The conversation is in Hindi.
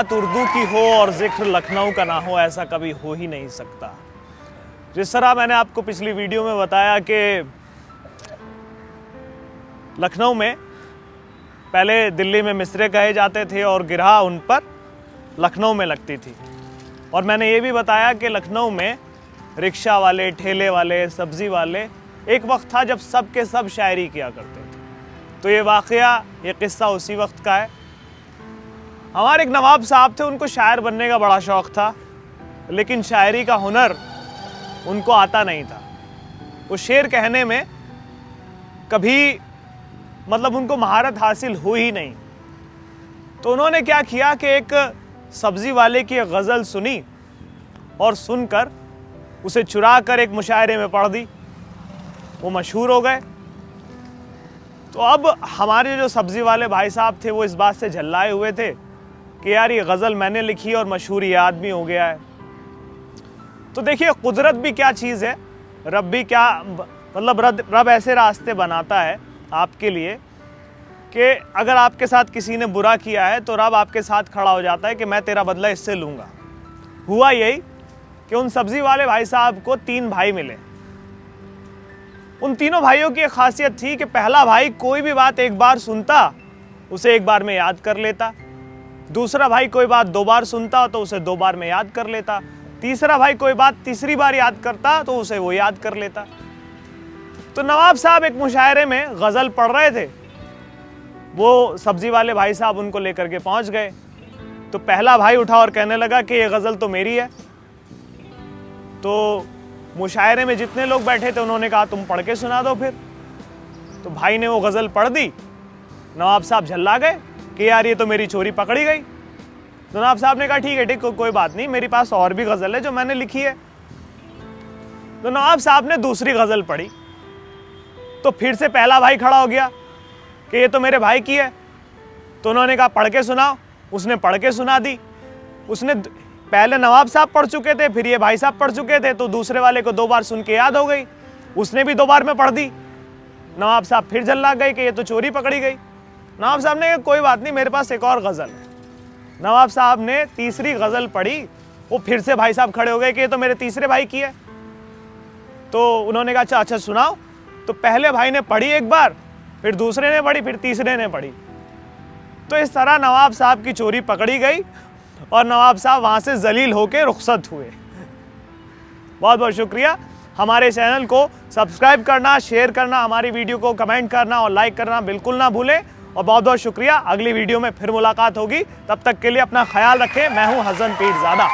बात उर्दू की हो और जिक्र लखनऊ का ना हो, ऐसा कभी हो ही नहीं सकता। जिस तरह मैंने आपको पिछली वीडियो में बताया कि लखनऊ में पहले दिल्ली में मिसरे कहे जाते थे और गिरहा उन पर लखनऊ में लगती थी, और मैंने ये भी बताया कि लखनऊ में रिक्शा वाले, ठेले वाले, सब्जी वाले एक वक्त था जब सब के सब शायरी किया करते थे। तो ये वाक़या, ये किस्सा उसी वक्त का है। हमारे एक नवाब साहब थे, उनको शायर बनने का बड़ा शौक़ था, लेकिन शायरी का हुनर उनको आता नहीं था। वो शेर कहने में कभी मतलब उनको महारत हासिल हुई ही नहीं। तो उन्होंने क्या किया कि एक सब्जी वाले की एक गज़ल सुनी और सुनकर उसे चुरा कर एक मुशायरे में पढ़ दी। वो मशहूर हो गए। तो अब हमारे जो सब्जी वाले भाई साहब थे वो इस बात से झल्लाए हुए थे कि यार ये गज़ल मैंने लिखी और मशहूर ये आदमी हो गया है। तो देखिए कुदरत भी क्या चीज़ है, रब भी क्या, मतलब रब ऐसे रास्ते बनाता है आपके लिए कि अगर आपके साथ किसी ने बुरा किया है तो रब आपके साथ खड़ा हो जाता है कि मैं तेरा बदला इससे लूँगा। हुआ यही कि उन सब्जी वाले भाई साहब को 3 भाई मिले। उन तीनों भाइयों की एक खासियत थी कि पहला भाई कोई भी बात एक बार सुनता, उसे एक बार में याद कर लेता। दूसरा भाई कोई बात 2 बार सुनता तो उसे 2 बार में याद कर लेता। तीसरा भाई कोई बात तीसरी बार याद करता तो उसे वो याद कर लेता। तो नवाब साहब एक मुशायरे में गज़ल पढ़ रहे थे। वो सब्जी वाले भाई साहब उनको लेकर के पहुंच गए। तो पहला भाई उठा और कहने लगा कि ये गज़ल तो मेरी है। तो मुशायरे में जितने लोग बैठे थे उन्होंने कहा तुम पढ़ के सुना दो फिर। तो भाई ने वो गज़ल पढ़ दी। नवाब साहब झल्ला गए कि यार ये तो मेरी चोरी पकड़ी गई। तो नवाब साहब ने कहा ठीक है कोई बात नहीं, मेरे पास और भी गज़ल है जो मैंने लिखी है। तो नवाब साहब ने दूसरी गज़ल पढ़ी। तो फिर से पहला भाई खड़ा हो गया कि ये तो मेरे भाई की है। तो उन्होंने कहा पढ़ के सुनाओ। उसने पढ़ के सुना दी। उसने पहले नवाब साहब पढ़ चुके थे, फिर ये भाई साहब पढ़ चुके थे, तो दूसरे वाले को 2 बार सुन के याद हो गई। उसने भी 2 बार में पढ़ दी। नवाब साहब फिर झल्ला गए कि ये तो चोरी पकड़ी गई। नवाब साहब ने कहा कोई बात नहीं, मेरे पास एक और गज़ल है। नवाब साहब ने तीसरी गज़ल पढ़ी। वो फिर से भाई साहब खड़े हो गए कि ये तो मेरे तीसरे भाई की है। तो उन्होंने कहा अच्छा सुनाओ। तो पहले भाई ने पढ़ी एक बार, फिर दूसरे ने पढ़ी, फिर तीसरे ने पढ़ी। तो इस तरह नवाब साहब की चोरी पकड़ी गई और नवाब साहब वहाँ से जलील होकर रुखसत हुए। बहुत बहुत शुक्रिया। हमारे चैनल को सब्सक्राइब करना, शेयर करना, हमारी वीडियो को कमेंट करना और लाइक करना बिल्कुल ना भूलें। और बहुत बहुत शुक्रिया। अगली वीडियो में फिर मुलाकात होगी। तब तक के लिए अपना ख्याल रखें। मैं हूँ हसन पीरज़ादा।